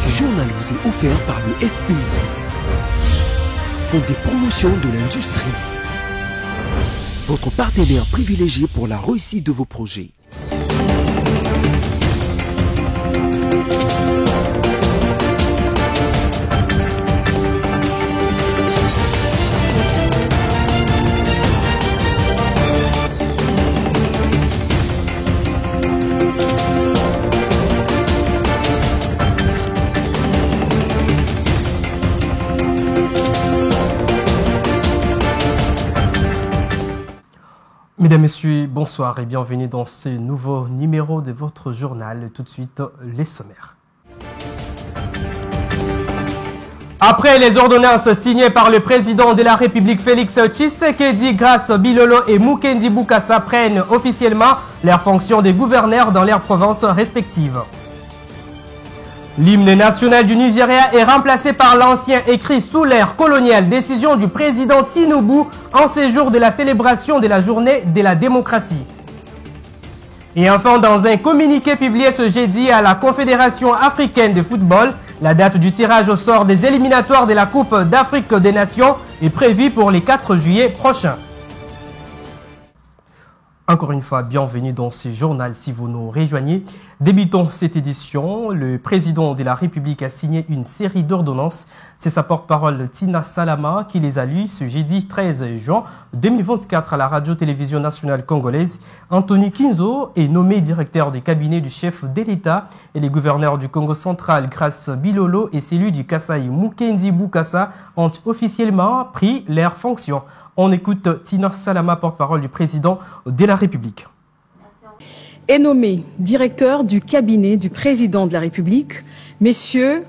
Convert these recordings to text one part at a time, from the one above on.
Ce journal vous est offert par le FPI, Fonds de promotion de l'industrie, votre partenaire privilégié pour la réussite de vos projets. Mesdames, Messieurs, bonsoir et bienvenue dans ce nouveau numéro de votre journal. Tout de suite, les sommaires. Après les ordonnances signées par le président de la République Félix Tshisekedi, Grace Bilolo et Mukendi Bokassa prennent officiellement leurs fonctions de gouverneurs dans leurs provinces respectives. L'hymne national du Nigeria est remplacé par l'ancien écrit sous l'ère coloniale, décision du président Tinubu en séjour de la célébration de la journée de la démocratie. Et enfin, dans un communiqué publié ce jeudi à la Confédération africaine de football, la date du tirage au sort des éliminatoires de la Coupe d'Afrique des Nations est prévue pour les 4 juillet prochains. Encore une fois, bienvenue dans ce journal si vous nous rejoignez. Débutons cette édition. Le président de la République a signé une série d'ordonnances. C'est sa porte-parole Tina Salama qui les a lues ce jeudi 13 juin 2024 à la radio-télévision nationale congolaise. Anthony Kinzo est nommé directeur du cabinet du chef de l'État et les gouverneurs du Congo central, Grace Bilolo et celui du Kasaï, Mukendi Bokassa, ont officiellement pris leurs fonctions. On écoute Tina Salama, porte-parole du président de la République. Est nommé directeur du cabinet du président de la République, messieurs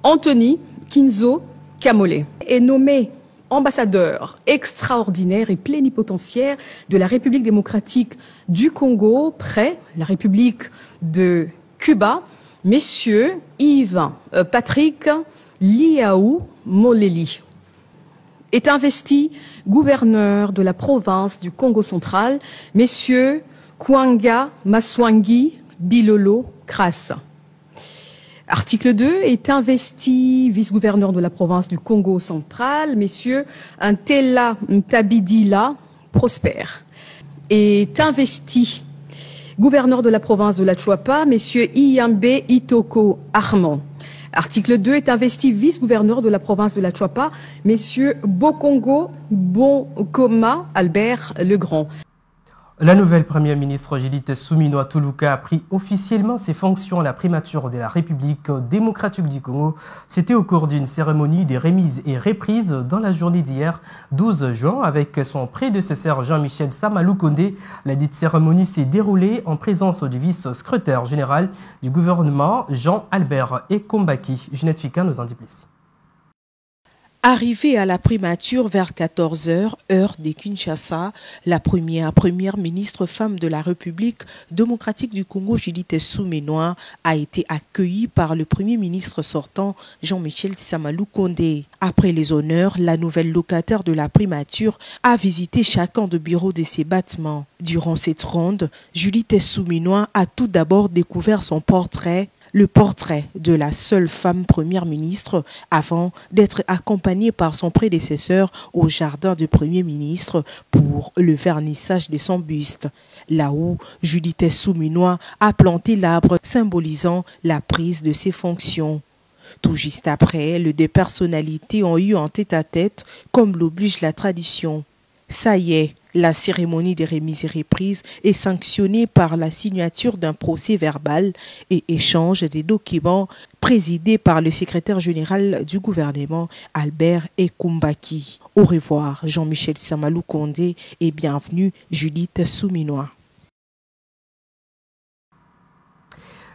Anthony Kinzo Kamole. Est nommé ambassadeur extraordinaire et plénipotentiaire de la République démocratique du Congo près la République de Cuba, messieurs Yves Patrick Liaou Moleli. Est investi gouverneur de la province du Congo central, messieurs Kwanga Maswangi Bilolo Grace. Article 2, est investi vice-gouverneur de la province du Congo central, messieurs Ntela Ntabidila Prosper. Est investi gouverneur de la province de la Chuapa, messieurs Iyambe Itoko Armand. Article 2, est investi vice-gouverneur de la province de la Chuapa, messieurs Bokongo Bonkoma Albert Legrand. La nouvelle première ministre Judith Suminwa Tuluka a pris officiellement ses fonctions à la primature de la République démocratique du Congo. C'était au cours d'une cérémonie de remise et reprise dans la journée d'hier, 12 juin, avec son prédécesseur Jean-Michel Samalou Kondé. La dite cérémonie s'est déroulée en présence du vice-secrétaire général du gouvernement, Jean-Albert Ekombaki. Ginette Fika nous en dit plus. Arrivée à la primature vers 14h, heure de Kinshasa, la première ministre femme de la République démocratique du Congo, Judith Suminwa, a été accueillie par le premier ministre sortant, Jean-Michel Samalou Kondé. Après les honneurs, la nouvelle locataire de la primature a visité chacun des bureaux de ses bâtiments. Durant cette ronde, Judith Suminwa a tout d'abord découvert son portrait, le portrait de la seule femme première ministre avant d'être accompagnée par son prédécesseur au jardin du premier ministre pour le vernissage de son buste. Là où Judith Suminwa a planté l'arbre symbolisant la prise de ses fonctions. Tout juste après, les deux personnalités ont eu un tête-à-tête comme l'oblige la tradition. Ça y est, la cérémonie de remise et reprise est sanctionnée par la signature d'un procès verbal et échange des documents présidé par le secrétaire général du gouvernement, Albert Ekombaki. Au revoir, Jean-Michel Samalou Kondé et bienvenue, Judith Suminwa.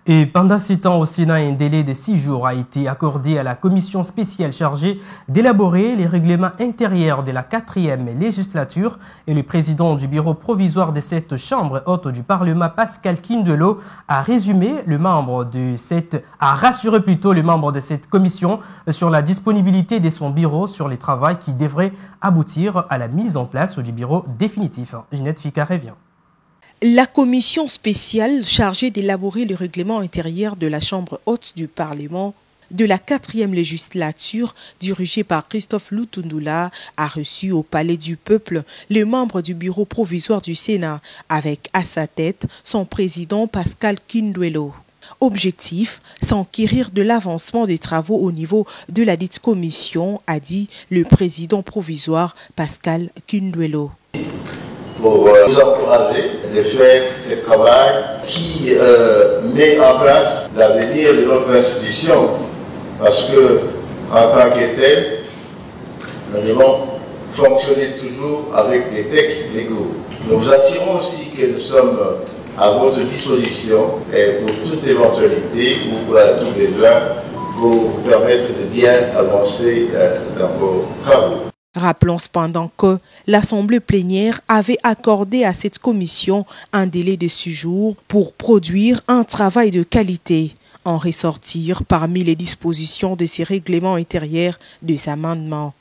Et pendant ce temps, au Sénat, un délai de 6 jours a été accordé à la commission spéciale chargée d'élaborer les règlements intérieurs de la 4e législature. Et le président du bureau provisoire de cette chambre haute du Parlement, Pascal Kindelo, a rassuré le membre de cette commission sur la disponibilité de son bureau sur les travaux qui devraient aboutir à la mise en place du bureau définitif. Ginette Fika revient. La commission spéciale chargée d'élaborer le règlement intérieur de la Chambre haute du Parlement de la 4e législature, dirigée par Christophe Lutundula, a reçu au Palais du Peuple les membres du bureau provisoire du Sénat, avec à sa tête son président Pascal Kinduelo. Objectif, s'enquérir de l'avancement des travaux au niveau de la dite commission, a dit le président provisoire Pascal Kinduelo. Pour vous encourager de faire ce travail qui met en place l'avenir de notre institution. Parce que, en tant que tel, nous devons fonctionner toujours avec des textes légaux. Nous vous assurons aussi que nous sommes à votre disposition pour toute éventualité ou pour tout besoin pour vous permettre de bien avancer dans vos travaux. Rappelons cependant que l'Assemblée plénière avait accordé à cette commission un délai de 6 jours pour produire un travail de qualité, en ressortir parmi les dispositions de ces règlements intérieurs des amendements.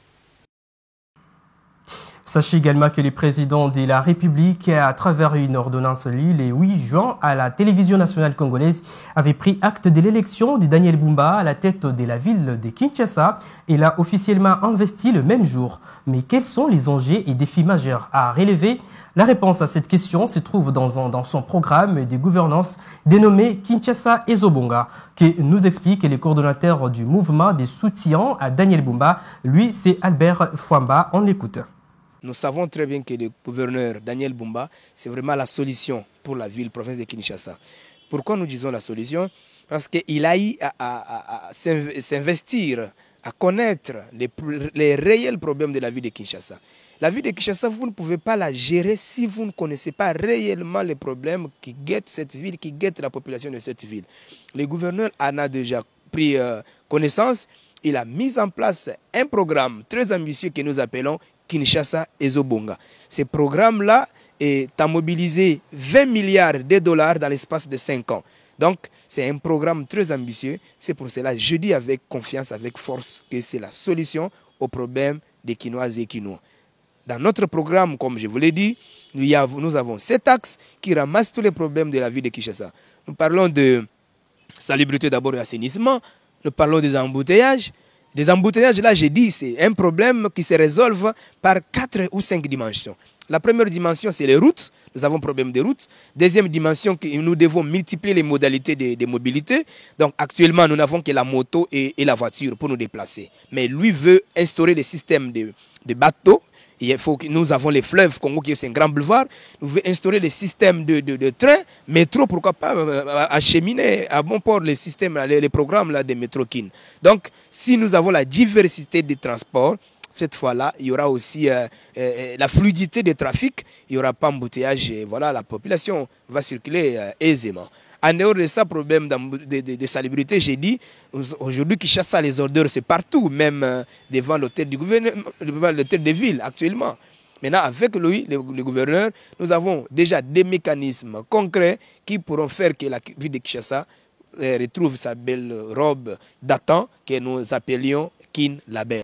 Sachez également que le président de la République, à travers une ordonnance lue le 8 juin à la télévision nationale congolaise, avait pris acte de l'élection de Daniel Bumba à la tête de la ville de Kinshasa et l'a officiellement investi le même jour. Mais quels sont les enjeux et défis majeurs à relever? La réponse à cette question se trouve dans son programme de gouvernance dénommé Kinshasa Ezobonga, qui nous explique le coordonnateur du mouvement de soutien à Daniel Bumba. Lui, c'est Albert Fwamba. On l'écoute. Nous savons très bien que le gouverneur Daniel Bumba, c'est vraiment la solution pour la ville, province de Kinshasa. Pourquoi nous disons la solution? Parce qu'il a eu à s'investir, à connaître les réels problèmes de la ville de Kinshasa. La ville de Kinshasa, vous ne pouvez pas la gérer si vous ne connaissez pas réellement les problèmes qui guettent cette ville, qui guettent la population de cette ville. Le gouverneur en a déjà pris connaissance. Il a mis en place un programme très ambitieux que nous appelons Kinshasa Ezobonga. Ce programme-là a mobilisé 20 milliards de dollars dans l'espace de 5 ans. Donc, c'est un programme très ambitieux. C'est pour cela que je dis avec confiance, avec force, que c'est la solution aux problèmes des Kinoises et Kinois. Dans notre programme, comme je vous l'ai dit, nous avons 7 axes qui ramassent tous les problèmes de la ville de Kinshasa. Nous parlons de salubrité d'abord et assainissement. Nous parlons des embouteillages. Des embouteillages, là, j'ai dit, c'est un problème qui se résolve par 4 ou 5 dimensions. La première dimension, c'est les routes. Nous avons un problème de routes. Deuxième dimension, nous devons multiplier les modalités de mobilité. Donc, actuellement, nous n'avons que la moto et la voiture pour nous déplacer. Mais lui veut instaurer des systèmes de bateaux. Il faut que nous avons les fleuves Congo, qui est un grand boulevard. Nous voulons instaurer les systèmes de train, métro, pourquoi pas acheminer à bon port les systèmes, les programmes là, de métro Kin. Donc, si nous avons la diversité des transports, cette fois-là, il y aura aussi la fluidité des trafics, il n'y aura pas d'embouteillage et voilà, la population va circuler aisément. En dehors de ça, problème de salubrité, j'ai dit, aujourd'hui, Kinshasa, les odeurs, c'est partout, même devant l'hôtel du gouvernement, devant l'hôtel de ville, actuellement. Maintenant, avec lui, le gouverneur, nous avons déjà des mécanismes concrets qui pourront faire que la ville de Kinshasa retrouve sa belle robe datant que nous appelions Kin Label.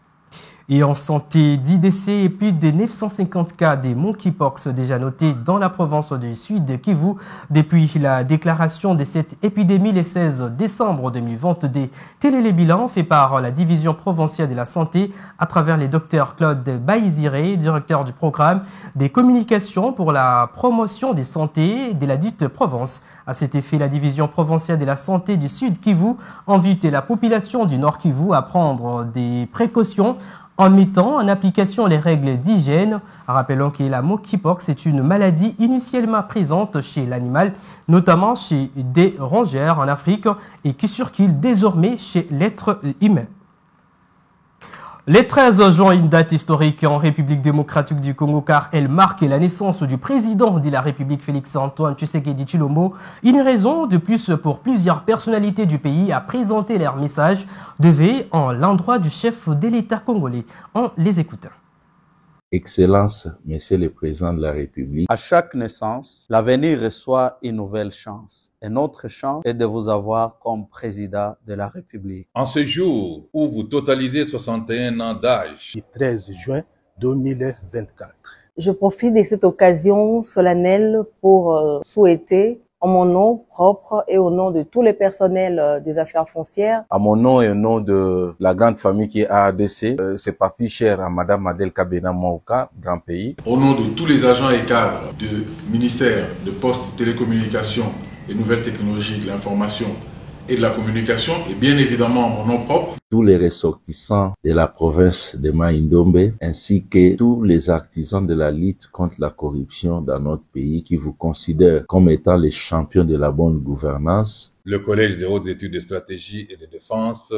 Et en santé, 10 décès et plus de 950 cas de monkeypox déjà notés dans la province du Sud Kivu depuis la déclaration de cette épidémie le 16 décembre 2022. Tel est le bilan fait par la division provinciale de la santé à travers le docteur Claude Baïziré, directeur du programme des communications pour la promotion des santé de la dite province. À cet effet, la division provinciale de la santé du Sud Kivu invite la population du Nord Kivu à prendre des précautions en mettant en application les règles d'hygiène. Rappelons que la monkeypox est une maladie initialement présente chez l'animal, notamment chez des rongeurs en Afrique et qui circule désormais chez l'être humain. Le 13 juin, une date historique en République démocratique du Congo car elle marque la naissance du président de la République Félix-Antoine Tshisekedi Tshilombo. Une raison de plus pour plusieurs personnalités du pays à présenter leur message devait en l'endroit du chef de l'État congolais. On les écoute. Excellence, Monsieur le Président de la République. À chaque naissance, l'avenir reçoit une nouvelle chance. Et notre chance est de vous avoir comme président de la République. En ce jour où vous totalisez 61 ans d'âge, le 13 juin 2024. Je profite de cette occasion solennelle pour souhaiter En mon nom propre et au nom de tous les personnels des affaires foncières. À mon nom et au nom de la grande famille qui est AADC, c'est parti cher à Madame Adel Kabena Mouka, grand pays. Au nom de tous les agents et cadres du ministère de Postes, Télécommunications et Nouvelles Technologies de l'Information et de la Communication, et bien évidemment mon nom propre. Tous les ressortissants de la province de Maïndombe, ainsi que tous les artisans de la lutte contre la corruption dans notre pays qui vous considèrent comme étant les champions de la bonne gouvernance. Le Collège des hautes études de stratégie et de défense,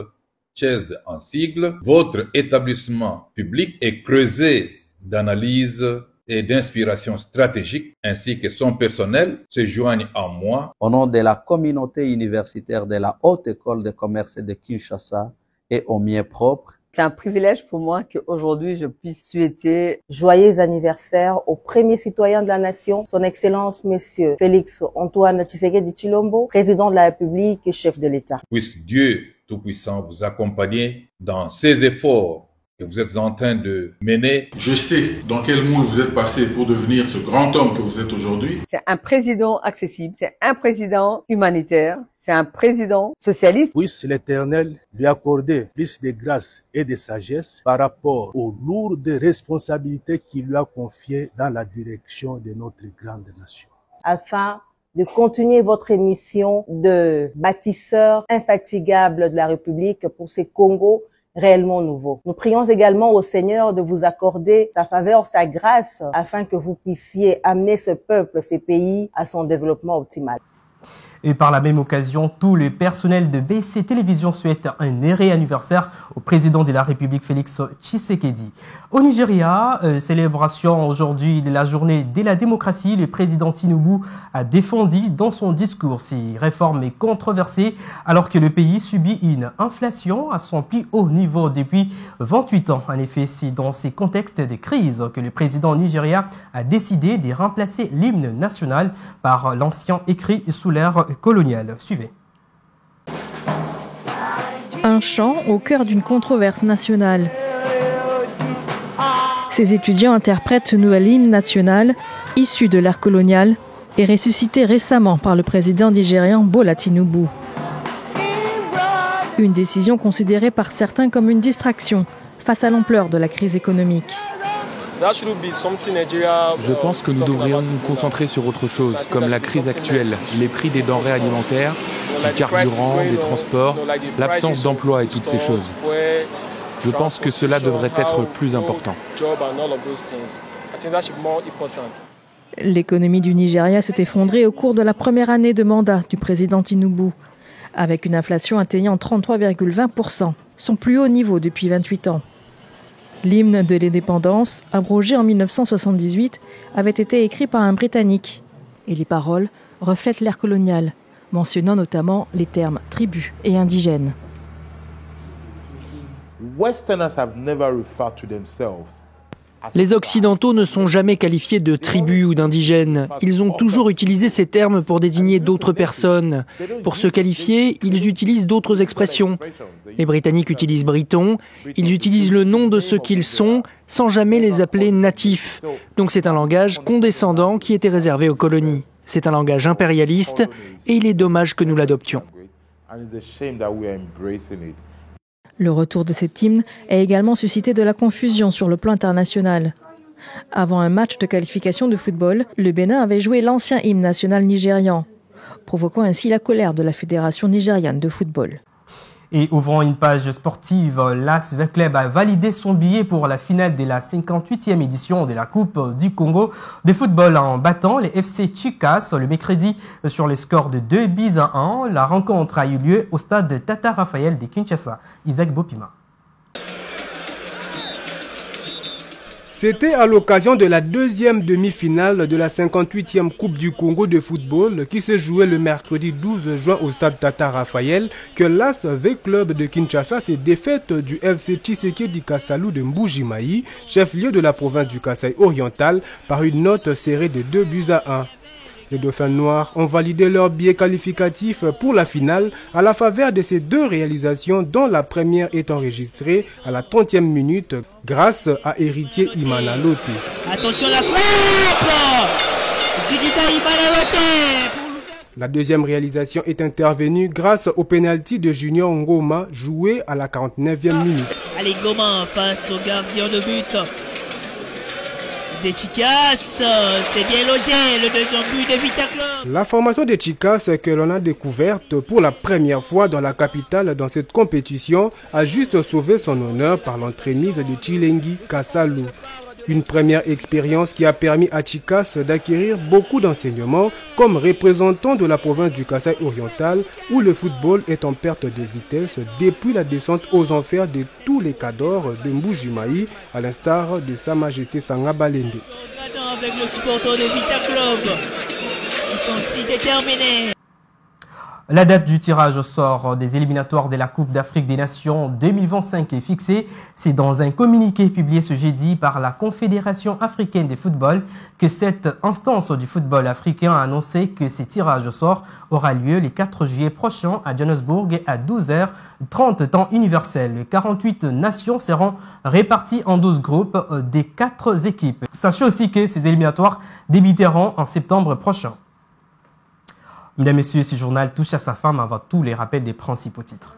CHESD en sigle, votre établissement public est creusé d'analyse et d'inspiration stratégique, ainsi que son personnel se joignent à moi. Au nom de la communauté universitaire de la Haute École de Commerce de Kinshasa et au mien propre, c'est un privilège pour moi qu'aujourd'hui je puisse souhaiter joyeux anniversaire au premier citoyen de la nation, son Excellence Monsieur Félix Antoine Tshisekedi Tshilombo, président de la République et chef de l'État. Puisse Dieu Tout-Puissant vous accompagner dans ces efforts que vous êtes en train de mener. Je sais dans quel moule vous êtes passé pour devenir ce grand homme que vous êtes aujourd'hui. C'est un président accessible, c'est un président humanitaire, c'est un président socialiste. Puisse l'Éternel lui accorder plus de grâce et de sagesse par rapport aux lourdes responsabilités qu'il lui a confiées dans la direction de notre grande nation. Afin de continuer votre mission de bâtisseur infatigable de la République pour ces Congos réellement nouveau. Nous prions également au Seigneur de vous accorder sa faveur, sa grâce, afin que vous puissiez amener ce peuple, ces pays, à son développement optimal. Et par la même occasion, tout le personnel de BC Télévision souhaite un heureux anniversaire au président de la République, Félix Tshisekedi. Au Nigeria, célébration aujourd'hui de la journée de la démocratie, le président Tinubu a défendu dans son discours ces réformes controversées alors que le pays subit une inflation à son plus haut niveau depuis 28 ans. En effet, c'est dans ces contextes de crise que le président nigérien a décidé de remplacer l'hymne national par l'ancien écrit sous l'ère coloniale. Suivez. Un chant au cœur d'une controverse nationale. Ces étudiants interprètent ce nouvel hymne national, issu de l'ère coloniale, et ressuscité récemment par le président nigérian Bola Tinubu. Une décision considérée par certains comme une distraction face à l'ampleur de la crise économique. Je pense que nous devrions nous concentrer sur autre chose, comme la crise actuelle, les prix des denrées alimentaires, du carburant, des transports, l'absence d'emploi et toutes ces choses. Je pense que cela devrait être plus important. L'économie du Nigeria s'est effondrée au cours de la première année de mandat du président Tinubu, avec une inflation atteignant 33,20%, son plus haut niveau depuis 28 ans. L'hymne de l'indépendance, abrogé en 1978, avait été écrit par un Britannique. Et les paroles reflètent l'ère coloniale, mentionnant notamment les termes tribu et indigène. Les Occidentaux ne sont jamais qualifiés de tribus ou d'indigènes. Ils ont toujours utilisé ces termes pour désigner d'autres personnes. Pour se qualifier, ils utilisent d'autres expressions. Les Britanniques utilisent Briton, ils utilisent le nom de ceux qu'ils sont, sans jamais les appeler natifs. Donc c'est un langage condescendant qui était réservé aux colonies. C'est un langage impérialiste et il est dommage que nous l'adoptions. Le retour de cet hymne a également suscité de la confusion sur le plan international. Avant un match de qualification de football, le Bénin avait joué l'ancien hymne national nigérian, provoquant ainsi la colère de la Fédération nigériane de football. Et ouvrant une page sportive, l'AS Club a validé son billet pour la finale de la 58e édition de la Coupe du Congo de football en battant les FC Chicas le mercredi sur le score de 2-1. La rencontre a eu lieu au stade Tata Raphaël de Kinshasa. Isaac Bopima. C'était à l'occasion de la deuxième demi-finale de la 58e Coupe du Congo de football qui se jouait le mercredi 12 juin au stade Tata Raphaël que l'AS Club de Kinshasa s'est défaite du FC Tshisekedi Kasalu de Mbuji-Mayi, chef-lieu de la province du Kasaï oriental, par une note serrée de 2-1. Les Dauphins Noirs ont validé leur billet qualificatif pour la finale à la faveur de ces deux réalisations dont la première est enregistrée à la 30e minute grâce à Héritier Imana Loté. Attention la frappe! Zigida Imana Loté! La deuxième réalisation est intervenue grâce au pénalty de Junior Ngoma joué à la 49e minute. Allez, Ngoma face au gardien de but. Des Chicas, c'est bien logé, le deuxième but de Vita Club. La formation des Chicas que l'on a découverte pour la première fois dans la capitale dans cette compétition a juste sauvé son honneur par l'entremise de Chilengi Kasalu. Une première expérience qui a permis à Chicas d'acquérir beaucoup d'enseignements comme représentant de la province du Kasaï oriental où le football est en perte de vitesse depuis la descente aux enfers de tous les cadors de Mbujimaï à l'instar de Sa Majesté Sanga Balende. Avec le supporter de Vita Club, ils sont si déterminés. La date du tirage au sort des éliminatoires de la Coupe d'Afrique des Nations 2025 est fixée. C'est dans un communiqué publié ce jeudi par la Confédération africaine de football que cette instance du football africain a annoncé que ce tirage au sort aura lieu le 4 juillet prochain à Johannesburg à 12h30 temps universel. Les 48 nations seront réparties en 12 groupes des 4 équipes. Sachez aussi que ces éliminatoires débuteront en septembre prochain. Mesdames et messieurs, ce journal touche à sa fin avant tous les rappels des principaux titres.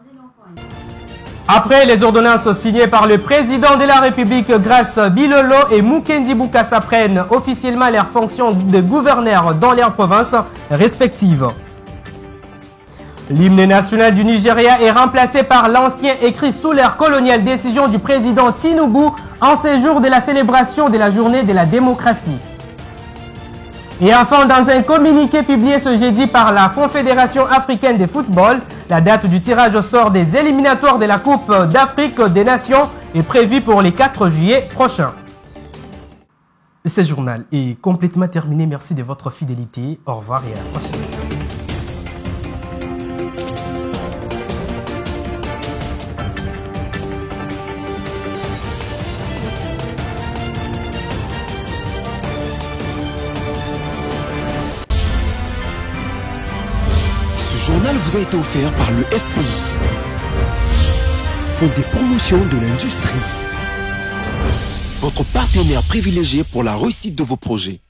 Après les ordonnances signées par le président de la République, Grace Bilolo et Mukendi Bukasa prennent officiellement leurs fonctions de gouverneur dans leurs provinces respectives. L'hymne national du Nigeria est remplacé par l'ancien écrit sous l'ère coloniale, décision du président Tinubu en ces jours de la célébration de la journée de la démocratie. Et enfin, dans un communiqué publié ce jeudi par la Confédération africaine de football, la date du tirage au sort des éliminatoires de la Coupe d'Afrique des Nations est prévue pour les 4 juillet prochains. Ce journal est complètement terminé. Merci de votre fidélité. Au revoir et à la prochaine. Ce journal vous a été offert par le FPI, Fonds des promotions de l'industrie, votre partenaire privilégié pour la réussite de vos projets.